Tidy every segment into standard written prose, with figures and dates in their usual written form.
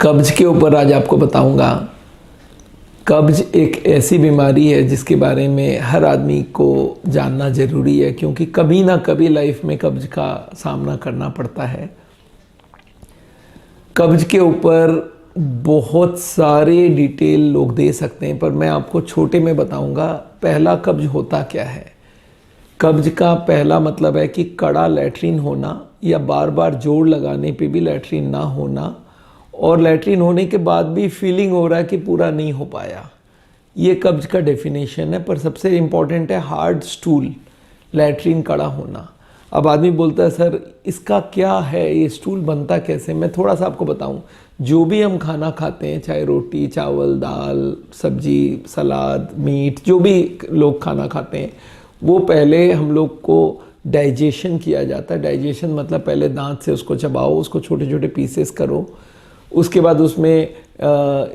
कब्ज के ऊपर आज आपको बताऊंगा। कब्ज एक ऐसी बीमारी है जिसके बारे में हर आदमी को जानना ज़रूरी है, क्योंकि कभी ना कभी लाइफ में कब्ज का सामना करना पड़ता है। कब्ज के ऊपर बहुत सारे डिटेल लोग दे सकते हैं, पर मैं आपको छोटे में बताऊंगा। पहला, कब्ज होता क्या है। कब्ज का पहला मतलब है कि कड़ा लैट्रीन होना या बार बार जोड़ लगाने पे भी लैट्रीन ना होना, और लैट्रीन होने के बाद भी फीलिंग हो रहा है कि पूरा नहीं हो पाया। ये कब्ज का डेफिनेशन है। पर सबसे इम्पॉर्टेंट है हार्ड स्टूल, लैट्रीन कड़ा होना। अब आदमी बोलता है सर इसका क्या है, ये स्टूल बनता कैसे। मैं थोड़ा सा आपको बताऊं। जो भी हम खाना खाते हैं, चाहे रोटी चावल दाल सब्जी सलाद मीट, जो भी लोग खाना खाते हैं, वो पहले हम लोग को डाइजेशन किया जाता है। डाइजेशन मतलब पहले दांत से उसको चबाओ, उसको छोटे छोटे पीसेस करो, उसके बाद उसमें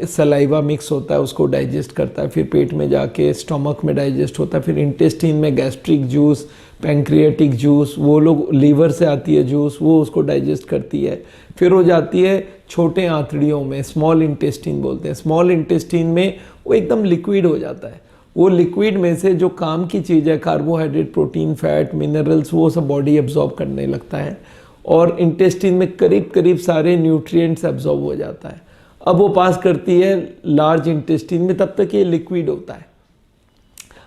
सलाइवा मिक्स होता है, उसको डाइजेस्ट करता है, फिर पेट में जाके स्टमक में डाइजेस्ट होता है, फिर इंटेस्टाइन में गैस्ट्रिक जूस, पैंक्रियाटिक जूस, वो लोग लीवर से आती है जूस, वो उसको डाइजेस्ट करती है, फिर हो जाती है छोटे आंतड़ियों में, स्मॉल इंटेस्टाइन बोलते हैं। स्मॉल इंटेस्टाइन में वो एकदम लिक्विड हो जाता है। वो लिक्विड में से जो काम की चीज़ है, कार्बोहाइड्रेट प्रोटीन फैट मिनरल्स, वो सब बॉडी एब्जॉर्ब करने लगता है, और इंटेस्टाइन में करीब करीब सारे न्यूट्रिएंट्स एब्जॉर्ब हो जाता है। अब वो पास करती है लार्ज इंटेस्टाइन में, तब तक ये लिक्विड होता है।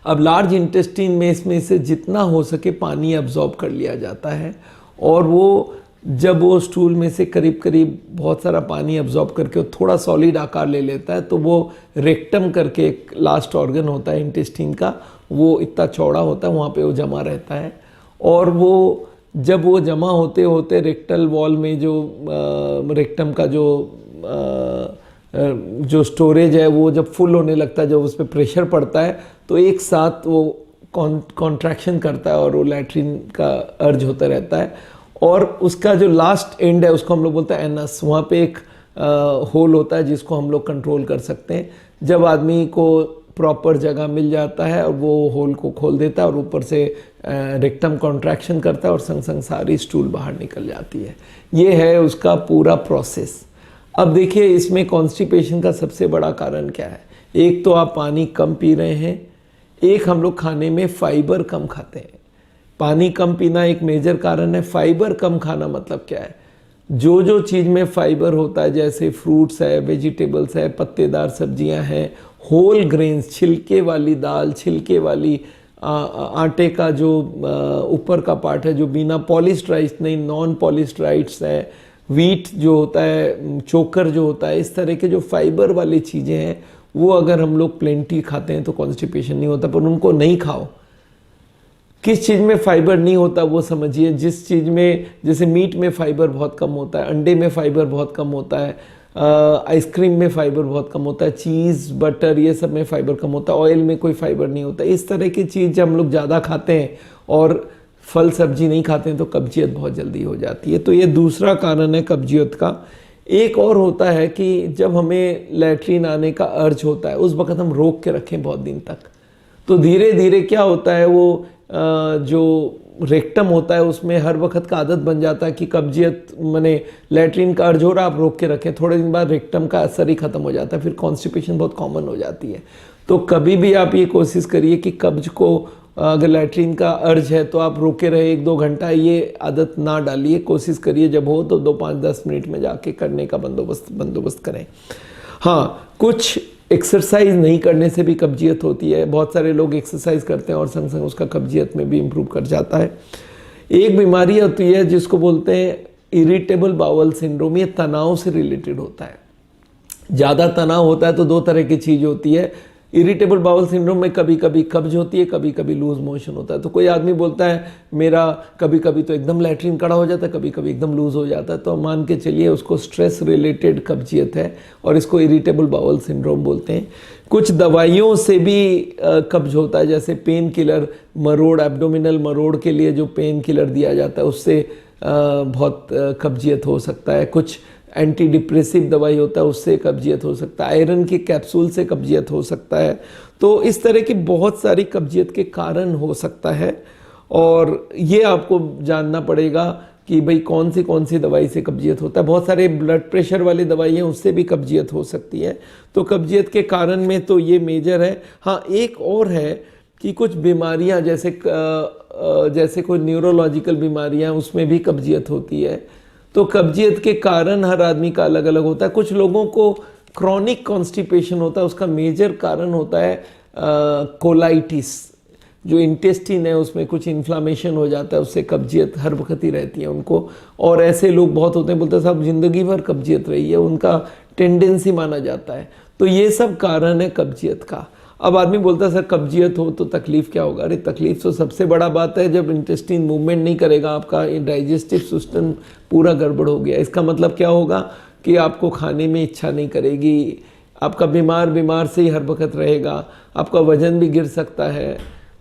अब लार्ज इंटेस्टाइन में इसमें से जितना हो सके पानी एब्जॉर्ब कर लिया जाता है, और वो जब वो स्टूल में से करीब करीब बहुत सारा पानी एब्जॉर्ब करके वो थोड़ा सॉलिड आकार ले लेता है, तो वो रेक्टम करके एक लास्ट ऑर्गन होता है इंटेस्टाइन का, वो इतना चौड़ा होता है, वहाँ पे वो जमा रहता है। और वो जब वो जमा होते होते रेक्टल वॉल में जो रेक्टम का जो स्टोरेज है, वो जब फुल होने लगता है, जब उस पर प्रेशर पड़ता है, तो एक साथ वो कॉन्ट्रैक्शन करता है और वो लैट्रिन का अर्ज होता रहता है। और उसका जो लास्ट एंड है उसको हम लोग बोलते हैं एनस। वहाँ पे एक होल होता है जिसको हम लोग कंट्रोल कर सकते हैं। जब आदमी को प्रॉपर जगह मिल जाता है और वो होल को खोल देता है और ऊपर से रेक्टम कॉन्ट्रैक्शन करता है और संग संग सारी स्टूल बाहर निकल जाती है। ये है उसका पूरा प्रोसेस। अब देखिए इसमें कॉन्स्टिपेशन का सबसे बड़ा कारण क्या है। एक तो आप पानी कम पी रहे हैं, एक हम लोग खाने में फाइबर कम खाते हैं। पानी कम पीना एक मेजर कारण है। फाइबर कम खाना मतलब क्या है, जो चीज़ में फाइबर होता है, जैसे फ्रूट्स है, वेजिटेबल्स है, पत्तेदार सब्जियां हैं, होल ग्रेन्स, छिलके वाली दाल, छिलके वाली आटे का जो ऊपर का पार्ट है, जो बिना पॉलिश्ड राइस नहीं, नॉन पॉलिश्ड राइस है, वीट जो होता है, चोकर जो होता है, इस तरह के जो फाइबर वाली चीज़ें हैं, वो अगर हम लोग प्लेंटी खाते हैं तो कॉन्स्टिपेशन नहीं होता। पर उनको नहीं खाओ। किस चीज़ में फाइबर नहीं होता वो समझिए। जिस चीज़ में, जैसे मीट में फाइबर बहुत कम होता है, अंडे में फाइबर बहुत कम होता है, आइसक्रीम में फाइबर बहुत कम होता है, चीज़ बटर ये सब में फाइबर कम होता है, ऑयल में कोई फाइबर नहीं होता। इस तरह की चीज़ जब हम लोग ज़्यादा खाते हैं और फल सब्जी नहीं खाते हैं तो कब्जियत बहुत जल्दी हो जाती है। तो ये दूसरा कारण है कब्जियत का। एक और होता है कि जब हमें लैट्रीन आने का अर्ज होता है, उस वक्त हम रोक के रखें बहुत दिन तक, तो धीरे धीरे क्या होता है, वो जो रेक्टम होता है उसमें हर वक्त का आदत बन जाता है कि कब्जियत माने लैट्रीन का अर्ज हो रहा है, आप रोक के रखें, थोड़े दिन बाद रेक्टम का असर ही खत्म हो जाता है, फिर कॉन्स्टिपेशन बहुत कॉमन हो जाती है। तो कभी भी आप ये कोशिश करिए कि कब्ज को, अगर लैट्रीन का अर्ज है तो आप रोके रहे 1-2 घंटा, ये आदत ना डालिए। कोशिश करिए जब हो तो 2-5-10 मिनट में जाके करने का बंदोबस्त करें। हाँ, कुछ एक्सरसाइज नहीं करने से भी कब्जियत होती है। बहुत सारे लोग एक्सरसाइज करते हैं और संग संग उसका कब्जियत में भी इम्प्रूव कर जाता है। एक बीमारी होती है जिसको बोलते हैं इरिटेबल बाउल सिंड्रोम। ये तनाव से रिलेटेड होता है। ज़्यादा तनाव होता है तो 2 तरह की चीज़ होती है। इरिटेबल बाउल सिंड्रोम में कभी कभी कब्ज होती है, कभी कभी लूज मोशन होता है। तो कोई आदमी बोलता है मेरा कभी कभी तो एकदम लैट्रीन कड़ा हो जाता है, कभी कभी एकदम लूज हो जाता है, तो मान के चलिए उसको स्ट्रेस रिलेटेड कब्जियत है और इसको इरिटेबल बाउल सिंड्रोम बोलते हैं। कुछ दवाइयों से भी कब्ज होता है, जैसे पेन किलर, मरोड़, एब्डोमिनल मरोड़ के लिए जो पेन किलर दिया जाता है उससे बहुत कब्जियत हो सकता है। कुछ एंटी डिप्रेसिव दवाई होता है उससे कब्जियत हो सकता है। आयरन की कैप्सूल से कब्जियत हो सकता है। तो इस तरह की बहुत सारी कब्जियत के कारण हो सकता है, और ये आपको जानना पड़ेगा कि भाई कौन सी दवाई से कब्जियत होता है। बहुत सारे ब्लड प्रेशर वाली दवाइयाँ उससे भी कब्जियत हो सकती है। तो कब्जियत के कारण में तो ये मेजर है। हाँ, एक और है कि कुछ बीमारियाँ जैसे कोई न्यूरोलॉजिकल बीमारियाँ, उसमें भी कब्जियत होती है। तो कब्जियत के कारण हर आदमी का अलग अलग होता है। कुछ लोगों को क्रॉनिक कॉन्स्टिपेशन होता है, उसका मेजर कारण होता है कोलाइटिस, जो इंटेस्टिन है उसमें कुछ इन्फ्लामेशन हो जाता है, उससे कब्जियत हर वक्त ही रहती है उनको। और ऐसे लोग बहुत होते हैं, बोलते हैं साहब ज़िंदगी भर कब्जियत रही है, उनका टेंडेंसी माना जाता है। तो ये सब कारण है कब्जियत का। अब आदमी बोलता है सर कब्जियत हो तो तकलीफ़ क्या होगा? अरे तकलीफ़ तो सबसे बड़ा बात है जब इंटेस्टिन मूवमेंट नहीं करेगा, आपका डाइजेस्टिव सिस्टम पूरा गड़बड़ हो गया। इसका मतलब क्या होगा कि आपको खाने में इच्छा नहीं करेगी, आपका बीमार से ही हर वक्त रहेगा, आपका वज़न भी गिर सकता है।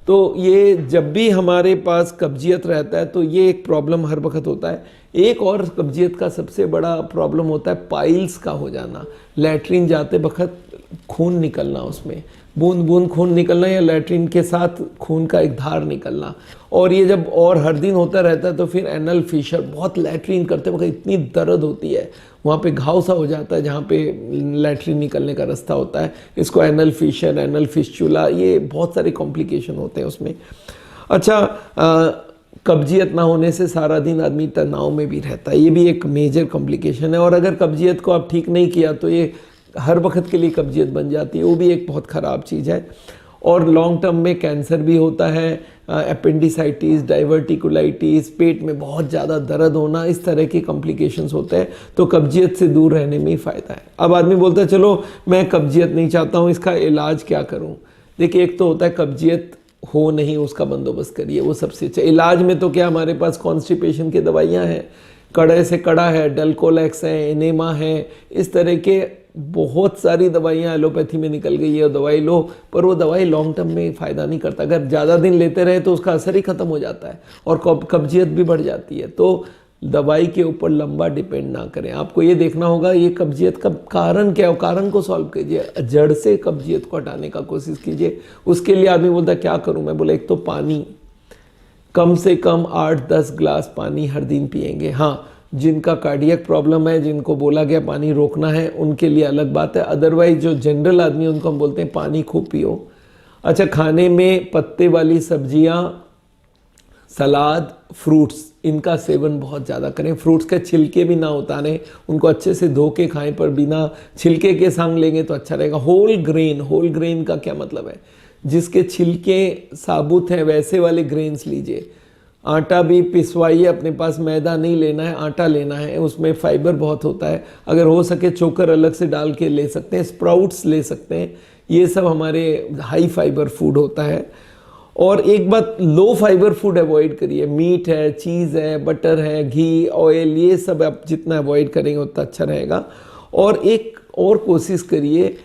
तो ये जब भी हमारे पास कब्जियत रहता है तो ये एक प्रॉब्लम हर वक्त होता है। एक और कब्जियत का सबसे बड़ा प्रॉब्लम होता है पाइल्स का हो जाना, लैट्रिन जाते वक्त खून निकलना, उसमें बूंद बूंद खून निकलना या लैट्रिन के साथ खून का एक धार निकलना। और ये जब और हर दिन होता रहता है तो फिर एनल फिशर, बहुत लैट्रिन करते वक्त इतनी दर्द होती है, वहाँ पे घाव सा हो जाता है जहाँ पे लैट्रिन निकलने का रास्ता होता है। इसको एनल फिशर, एनल फिस्चुला, ये बहुत सारे कॉम्प्लिकेशन होते हैं उसमें। अच्छा, कब्जियत ना होने से सारा दिन आदमी तनाव में भी रहता है, ये भी एक मेजर कॉम्प्लिकेशन है। और अगर कब्जियत को आप ठीक नहीं किया तो ये हर वक्त के लिए कब्जियत बन जाती है, वो भी एक बहुत ख़राब चीज़ है। और लॉन्ग टर्म में कैंसर भी होता है, एपेंडिसाइटिस, डाइवर्टिकुलाइटिस, पेट में बहुत ज़्यादा दर्द होना, इस तरह के कॉम्प्लिकेशंस होते हैं। तो कब्जियत से दूर रहने में ही फ़ायदा है। अब आदमी बोलता है चलो मैं कब्जियत नहीं चाहता हूँ, इसका इलाज क्या करूँ? देखिए, एक तो होता है कब्जियत हो नहीं उसका बंदोबस्त करिए, वो सबसे अच्छा। इलाज में तो क्या हमारे पास कॉन्स्टिपेशन की दवाइयाँ हैं, कड़े से कड़ा है, डल्कोलेक्स है, एनेमा है, इस तरह के बहुत सारी दवाइयाँ एलोपैथी में निकल गई है। दवाई लो, पर वो दवाई लॉन्ग टर्म में फ़ायदा नहीं करता। अगर ज़्यादा दिन लेते रहे तो उसका असर ही ख़त्म हो जाता है और कब्जियत भी बढ़ जाती है। तो दवाई के ऊपर लंबा डिपेंड ना करें। आपको ये देखना होगा ये कब्जियत का कारण क्या है, कारण को सॉल्व कीजिए, जड़ से कब्जियत को हटाने का कोशिश कीजिए। उसके लिए आदमी बोलता है क्या करूँ? मैं बोला एक तो पानी, कम से कम 8-10 ग्लास पानी हर दिन पिएंगे। हाँ, जिनका कार्डियक प्रॉब्लम है, जिनको बोला गया पानी रोकना है, उनके लिए अलग बात है। अदरवाइज जो जनरल आदमी उनको हम बोलते हैं पानी खूब पियो। अच्छा, खाने में पत्ते वाली सब्जियां, सलाद, फ्रूट्स, इनका सेवन बहुत ज़्यादा करें। फ्रूट्स के छिलके भी ना उतारें, उनको अच्छे से धो के खाएं, पर बिना छिलके के संग लेंगे तो अच्छा रहेगा। होल ग्रेन का क्या मतलब है? जिसके छिलके साबुत हैं वैसे वाले ग्रेन्स लीजिए। आटा भी पिसवाइए, अपने पास मैदा नहीं लेना है, आटा लेना है, उसमें फाइबर बहुत होता है। अगर हो सके चोकर अलग से डाल के ले सकते हैं, स्प्राउट्स ले सकते हैं, ये सब हमारे हाई फाइबर फूड होता है। और एक बात, लो फाइबर फूड अवॉइड करिए। मीट है, चीज़ है, बटर है, घी, ऑयल, ये सब आप जितना अवॉइड करेंगे उतना अच्छा रहेगा। और एक और कोशिश करिए,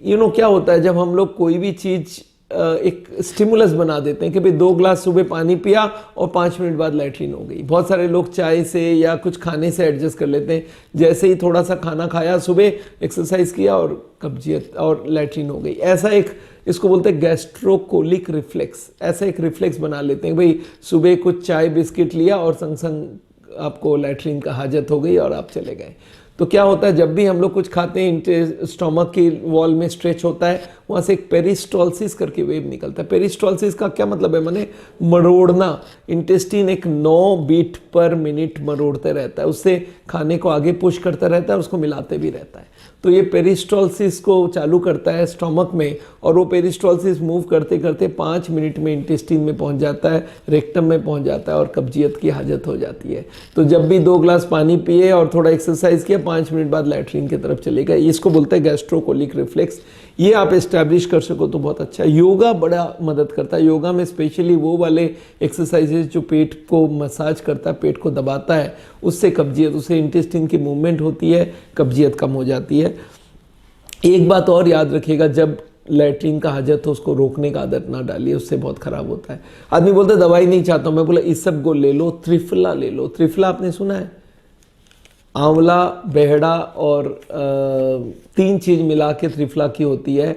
क्या होता है जब हम लोग कोई भी चीज़ एक स्टिमुलस बना देते हैं कि भाई 2 ग्लास सुबह पानी पिया और 5 मिनट बाद लैट्रिन हो गई। बहुत सारे लोग चाय से या कुछ खाने से एडजस्ट कर लेते हैं, जैसे ही थोड़ा सा खाना खाया, सुबह एक्सरसाइज किया और कब्जियत और लैट्रिन हो गई। ऐसा एक, इसको बोलते हैं गैस्ट्रोकोलिक रिफ्लेक्स, ऐसा एक रिफ्लेक्स बना लेते हैं भाई सुबह कुछ चाय बिस्किट लिया और संग संग आपको लैट्रिन का हाजत हो गई और आप चले गए। तो क्या होता है जब भी हम लोग कुछ खाते हैं, स्टोमक की वॉल में स्ट्रेच होता है, वहाँ से एक पेरिस्टॉल्सिस करके वेव निकलता है। पेरिस्टॉल्सिस का क्या मतलब है? माने मरोड़ना। इंटेस्टिन एक 9 बीट पर मिनट मरोड़ते रहता है, उससे खाने को आगे पुश करता रहता है और उसको मिलाते भी रहता है। तो ये पेरिस्टॉल्सिस को चालू करता है स्टोमक में, और वो पेरिस्टॉल्सिस मूव करते करते 5 मिनट में इंटेस्टिन में पहुंच जाता है, रेक्टम में पहुंच जाता है और कब्जियत की हाजत हो जाती है। तो जब भी 2 ग्लास पानी पिए और थोड़ा एक्सरसाइज किया, 5 मिनट बाद लैट्रिन की तरफ चलेगा। इसको बोलते हैं गैस्ट्रोकोलिक रिफ्लेक्स। ये आप एस्टैब्लिश कर सको तो बहुत अच्छा है। योगा बड़ा मदद करता है। योगा में स्पेशली वो वाले एक्सरसाइजेज जो पेट को मसाज करता है, पेट को दबाता है, उससे कब्जियत, उससे इंटेस्टिन की मूवमेंट होती है, कब्जियत कम हो जाती है। एक बात और याद रखिएगा, जब लैट्रिन का हाजत हो उसको रोकने का आदत ना डालिए, उससे बहुत ख़राब होता है। आदमी बोलता है दवाई नहीं चाहता हूँ, मैं बोला इस सब को ले लो, त्रिफला ले लो। त्रिफला आपने सुना है? आंवला, बेहड़ा और 3 चीज़ मिला के त्रिफला की होती है।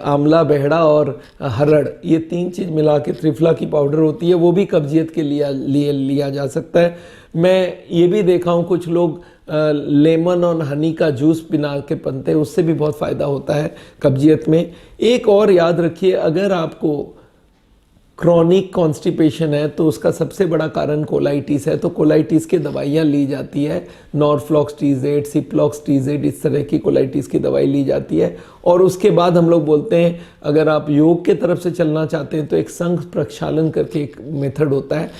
आंवला, बेहड़ा और हरड़, ये 3 चीज़ मिला के त्रिफला की पाउडर होती है, वो भी कब्जियत के लिए लिया जा सकता है। मैं ये भी देखा हूँ कुछ लोग लेमन और हनी का जूस बना के पीते हैं, उससे भी बहुत फ़ायदा होता है कब्जियत में। एक और याद रखिए, अगर आपको क्रॉनिक कॉन्स्टिपेशन है तो उसका सबसे बड़ा कारण कोलाइटिस है, तो कोलाइटिस की दवाइयाँ ली जाती है। नॉरफ्लॉक्स TZ, सिप्लॉक्स TZ, इस तरह की कोलाइटिस की दवाई ली जाती है। और उसके बाद हम लोग बोलते हैं अगर आप योग के तरफ से चलना चाहते हैं तो एक संघ प्रक्षालन करके एक मेथड होता है,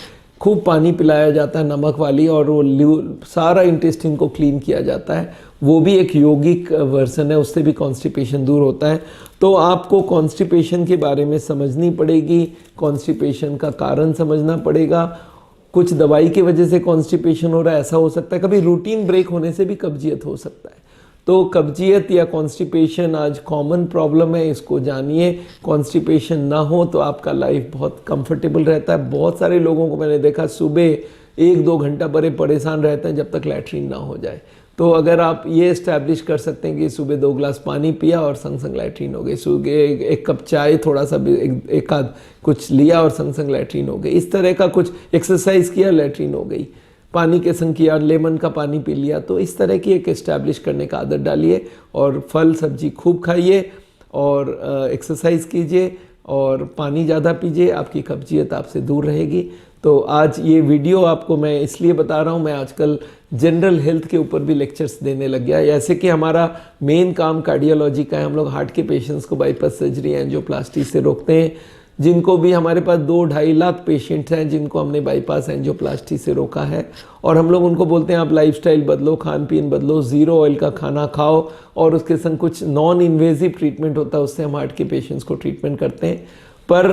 खूब पानी पिलाया जाता है नमक वाली, और वो सारा इंटेस्टिन को क्लीन किया जाता है। वो भी एक योगिक वर्जन है, उससे भी कॉन्स्टिपेशन दूर होता है। तो आपको कॉन्स्टिपेशन के बारे में समझनी पड़ेगी, कॉन्स्टिपेशन का कारण समझना पड़ेगा। कुछ दवाई की वजह से कॉन्स्टिपेशन हो रहा है, ऐसा हो सकता है। कभी रूटीन ब्रेक होने से भी कब्जियत हो सकता है। तो कब्जियत या कॉन्स्टिपेशन आज कॉमन प्रॉब्लम है, इसको जानिए। कॉन्स्टिपेशन ना हो तो आपका लाइफ बहुत कंफर्टेबल रहता है। बहुत सारे लोगों को मैंने देखा सुबह 1-2 घंटा बड़े परेशान रहते हैं जब तक लैट्रिन ना हो जाए। तो अगर आप ये इस्टेब्लिश कर सकते हैं कि सुबह 2 ग्लास पानी पिया और संग संग लैट्रिन हो गई, सुबह एक कप चाय, थोड़ा सा भी एक आध कुछ लिया और संग संग लैट्रिन हो गई, इस तरह का कुछ एक्सरसाइज किया, लैट्रिन हो गई, पानी के संग किया, लेमन का पानी पी लिया, तो इस तरह की एक इस्टेब्लिश करने का आदत डालिए। और फल सब्जी खूब खाइए और एक्सरसाइज कीजिए और पानी ज़्यादा पीजिए, आपकी कब्जियत आपसे दूर रहेगी। तो आज ये वीडियो आपको मैं इसलिए बता रहा हूँ, मैं आजकल जनरल हेल्थ के ऊपर भी लेक्चर्स देने लग गया। जैसे कि हमारा मेन काम कार्डियोलॉजी का है, हम लोग हार्ट के पेशेंट्स को बाईपास सर्जरी, एंजियोप्लास्टी से रोकते हैं। जिनको भी हमारे पास 2-2.5 लाख पेशेंट्स हैं जिनको हमने बाईपास एंजियोप्लास्टी से रोका है, और हम लोग उनको बोलते हैं आप लाइफस्टाइल बदलो, खान पीन बदलो, ज़ीरो ऑयल का खाना खाओ, और उसके संग कुछ नॉन इन्वेजिव ट्रीटमेंट होता है, उससे हम हार्ट के पेशेंट्स को ट्रीटमेंट करते हैं। पर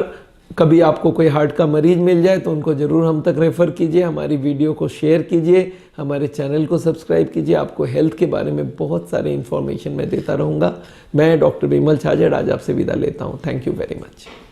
कभी आपको कोई हार्ट का मरीज मिल जाए तो उनको ज़रूर हम तक रेफ़र कीजिए, हमारी वीडियो को शेयर कीजिए, हमारे चैनल को सब्सक्राइब कीजिए। आपको हेल्थ के बारे में बहुत सारे इन्फॉर्मेशन मैं देता रहूँगा। मैं डॉक्टर बिमल छाजड़ आज आपसे विदा लेता हूँ। Thank you very much.